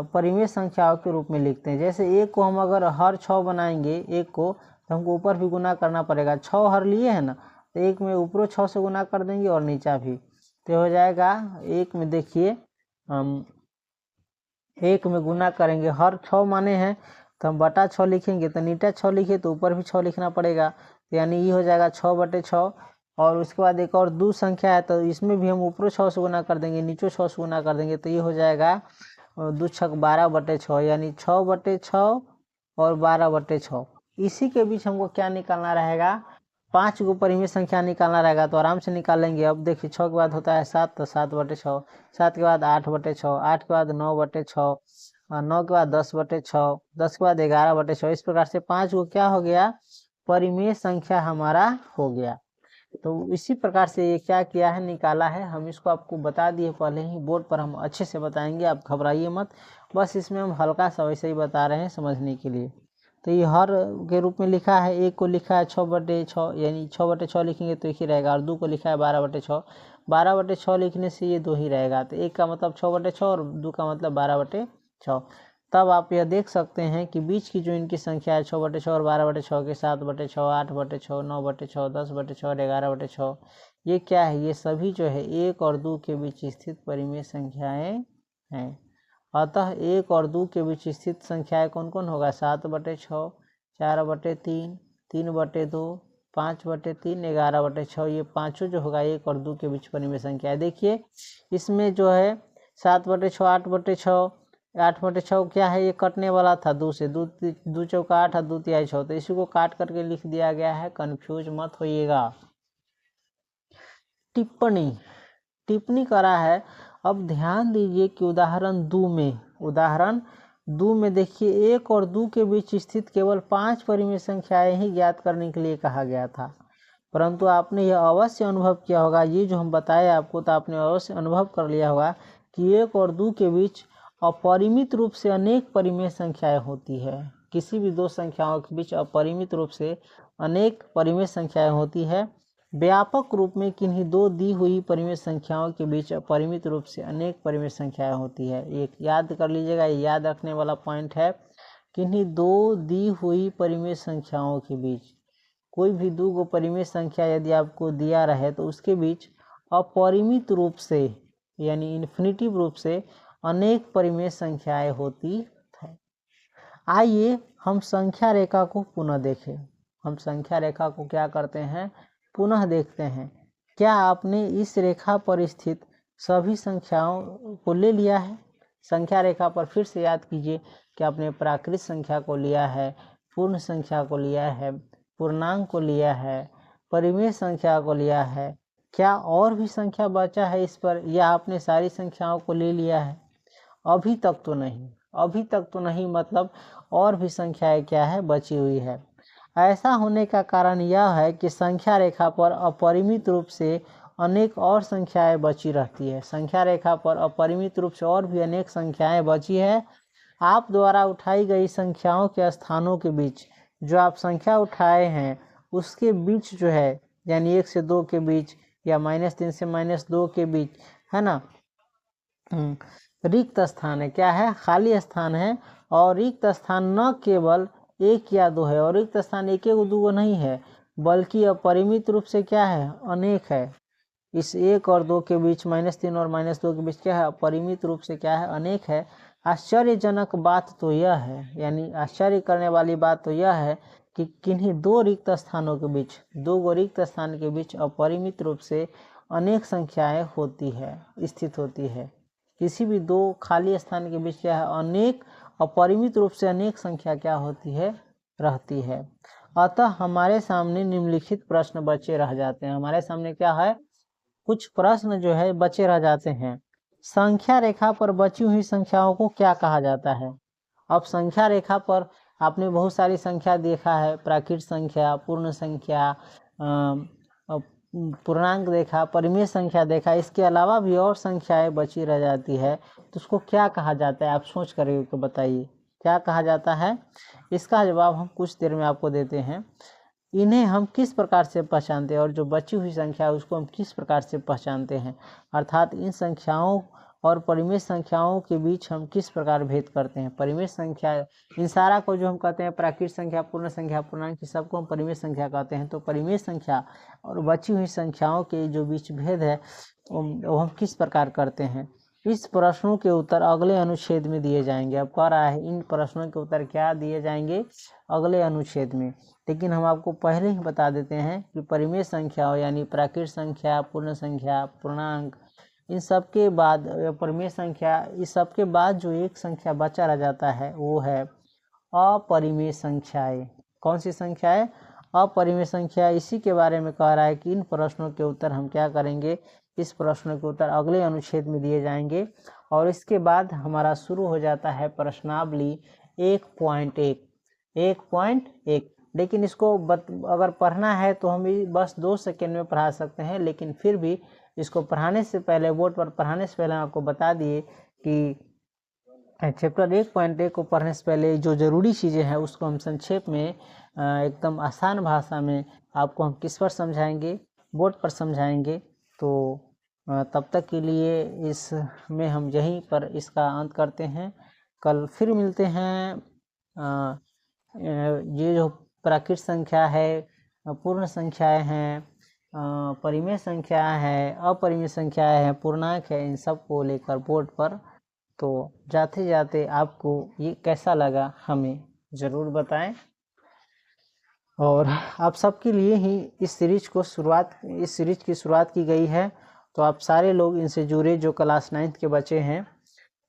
परिमेय संख्याओं के रूप में लिखते हैं। जैसे 1 को हम अगर हर 6 बनाएंगे, 1 को, तो हमको ऊपर भी गुना करना पड़ेगा। 6 हर लिए है ना, तो 1 में ऊपर 6 से गुना कर देंगे और नीचा भी, तो हो जाएगा 1 में, देखिए हम 1 में गुना करेंगे, हर 6 माने हैं तो हम बटा 6 लिखेंगे, तो नीचा 6 लिखे तो ऊपर भी 6 लिखना पड़ेगा, तो यानी ये हो जाएगा 6/6। और उसके बाद एक और 2 संख्या है, तो इसमें भी हम ऊपर 6 से गुना कर देंगे, नीचे 6 से गुना कर देंगे, तो ये हो जाएगा 2 छक 12/6, यानी 6/6 और 12/6। इसी के बीच हमको क्या निकालना रहेगा, 5 को परिमेय संख्या निकालना रहेगा, तो आराम से निकाल लेंगे। अब देखिए 6 के बाद होता है 7, तो 7/6, 7 के बाद 8/6, 8 के बाद 9/6, 9 के बाद 10/6, 10 के बाद 11/6। इस प्रकार से 5 को क्या हो गया, परिमेय संख्या हमारा हो गया। तो इसी प्रकार से ये क्या किया है, निकाला है। हम इसको आपको बता दिए पहले ही, बोर्ड पर हम अच्छे से बताएंगे, आप घबराइए मत। बस इसमें हम हल्का सा वैसे ही बता रहे हैं समझने के लिए। तो ये हर के रूप में लिखा है, 1 को लिखा है 6/6, यानी 6/6 लिखेंगे तो 1 ही रहेगा। और 2 को लिखा है 12/6, 12/6 लिखने से ये 2 ही रहेगा। तो 1 का मतलब 6/6 और 2 का मतलब 12/6। तब आप यह देख सकते हैं कि बीच की जो इनकी संख्या है 6/6 और 12/6 के, 7/6, 8/6, 9/6, 10/6 और 11/6, ये क्या है, ये सभी जो है 1 और 2 के बीच स्थित परिमेय संख्याएं हैं। अतः 1 और 2 के बीच स्थित संख्याएं कौन कौन होगा, 7/6, 4/3, 3/2, 5/3, 11/6। ये पांचों जो होगा 1 और 2 के बीच परिमेय संख्या है। देखिए इसमें जो है 7/6, 8/6, 8/6 क्या है, ये कटने वाला था 2 से, 2 चौका 8 और 2 तिहाई 6, तो इसी को काट करके लिख दिया गया है, कंफ्यूज मत होइएगा। टिप्पणी करा है। अब ध्यान दीजिए कि उदाहरण 2 में देखिए 1 और 2 के बीच स्थित केवल 5 परिमेय संख्याएं ही ज्ञात करने के लिए कहा गया था, परंतु आपने यह अवश्य अनुभव किया होगा, ये जो हम बताए आपको, तो आपने अवश्य अनुभव कर लिया होगा कि 1 और 2 के बीच अपरिमित रूप से अनेक परिमेय संख्याएं होती है। किसी भी 2 संख्याओं के बीच अपरिमित रूप से अनेक परिमेय संख्याएं होती है। व्यापक रूप में किन्हीं 2 दी हुई परिमेय संख्याओं के बीच अपरिमित रूप से अनेक परिमेय संख्याएं होती है। एक याद कर लीजिएगा, ये याद रखने वाला पॉइंट है। किन्हीं 2 दी हुई परिमेय संख्याओं के बीच, कोई भी 2 परिमेय संख्या यदि आपको दिया रहे तो उसके बीच अपरिमित रूप से, यानी इन्फिनिटिव रूप से अनेक परिमेय संख्याएं होती है। आइए हम संख्या रेखा को पुनः देखें। हम संख्या रेखा को क्या करते हैं, पुनः देखते हैं। क्या आपने इस रेखा पर स्थित सभी संख्याओं को ले लिया है? संख्या रेखा पर फिर से याद कीजिए कि आपने प्राकृत संख्या को लिया है, पूर्ण संख्या को लिया है, पूर्णांक को लिया है, परिमेय संख्या को लिया है। क्या और भी संख्या बचा है इस पर, या आपने सारी संख्याओं को ले लिया है? अभी तक तो नहीं, अभी तक तो नहीं, मतलब और भी संख्याएं क्या है, बची हुई है। ऐसा होने का कारण यह है कि संख्या रेखा पर अपरिमित रूप से अनेक और संख्याएं बची रहती है। संख्या रेखा पर अपरिमित रूप से और भी अनेक संख्याएं बची है। आप द्वारा उठाई गई संख्याओं के स्थानों के बीच जो आप संख्या उठाए हैं उसके बीच जो है, यानी 1 से 2 के बीच या -3 से -2 के बीच, है ना, रिक्त स्थान है। क्या है? खाली स्थान है। और रिक्त स्थान न केवल 1 या 2 है, और रिक्त स्थान 1 या 2 नहीं है, बल्कि अपरिमित रूप से क्या है, अनेक है। इस 1 और 2 के बीच, -3 और -2 के बीच क्या है, अपरिमित रूप से क्या है, अनेक है। आश्चर्यजनक बात तो यह है, यानी आश्चर्य करने वाली बात तो यह है कि किन्हीं 2 रिक्त स्थानों के बीच, 2 रिक्त स्थान के बीच अपरिमित रूप से अनेक संख्याएं होती है, स्थित होती है। किसी भी 2 खाली स्थान के बीच क्या है, अनेक, अपरिमित रूप से अनेक संख्या क्या होती है, रहती है। अतः हमारे सामने निम्नलिखित प्रश्न बचे रह जाते हैं। हमारे सामने क्या है, कुछ प्रश्न जो है बचे रह जाते हैं। संख्या रेखा पर बची हुई संख्याओं को क्या कहा जाता है? अब संख्या रेखा पर आपने बहुत सारी संख्या देखा है, प्राकृत संख्या, पूर्ण संख्या, पूर्णांक देखा, परिमेय संख्या देखा। इसके अलावा भी और संख्याएं बची रह जाती है, तो उसको क्या कहा जाता है? आप सोच कर तो बताइए क्या कहा जाता है। इसका जवाब हम कुछ देर में आपको देते हैं। इन्हें हम किस प्रकार से पहचानते हैं, और जो बची हुई संख्या है उसको हम किस प्रकार से पहचानते हैं, अर्थात इन संख्याओं और परिमेय संख्याओं के बीच हम किस प्रकार भेद करते हैं। परिमेय संख्या, इन सारा को जो हम कहते हैं प्राकृत संख्या, पूर्ण संख्या, पूर्णांक, सबको हम परिमेय संख्या कहते हैं। तो परिमेय संख्या और बची हुई संख्याओं के जो बीच भेद है वो हम किस प्रकार करते हैं। इस प्रश्नों के उत्तर अगले अनुच्छेद में दिए जाएंगे। अब कह रहा है इन प्रश्नों के उत्तर क्या दिए जाएंगे, अगले अनुच्छेद में। लेकिन हम आपको पहले ही बता देते हैं कि परिमेय संख्या यानी प्राकृत संख्या, पूर्ण संख्या, पूर्णांक, इन सब के बाद परिमेय संख्या, इस सब के बाद जो एक संख्या बचा रह जाता है वो है अपरिमेय संख्याएं। कौन सी संख्याएं? अपरिमेय संख्या। इसी के बारे में कह रहा है कि इन प्रश्नों के उत्तर हम क्या करेंगे, इस प्रश्नों के उत्तर अगले अनुच्छेद में दिए जाएंगे। और इसके बाद हमारा शुरू हो जाता है प्रश्नावली 1.1। लेकिन इसको अगर पढ़ना है तो हम बस 2 सेकेंड में पढ़ा सकते हैं, लेकिन फिर भी इसको पढ़ाने से पहले, बोर्ड पर पढ़ाने से पहले आपको बता दिए कि चैप्टर 1.1 को पढ़ने से पहले जो ज़रूरी चीज़ें हैं उसको हम संक्षेप में एकदम आसान भाषा में आपको हम किस पर समझाएंगे, बोर्ड पर समझाएंगे। तो तब तक के लिए इसमें हम यहीं पर इसका अंत करते हैं। कल फिर मिलते हैं। ये जो प्राकृत संख्या है, पूर्ण संख्याएं हैं, परिमेय संख्या है, अपरिमेय संख्याएं हैं, पूर्णांक है, इन सब को लेकर बोर्ड पर। तो जाते जाते आपको ये कैसा लगा हमें ज़रूर बताएं। और आप सबके लिए ही इस सीरीज की शुरुआत की गई है। तो आप सारे लोग इनसे जुड़े जो क्लास 9th के बच्चे हैं,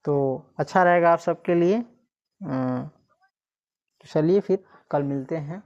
तो अच्छा रहेगा आप सबके लिए। चलिए फिर कल मिलते हैं।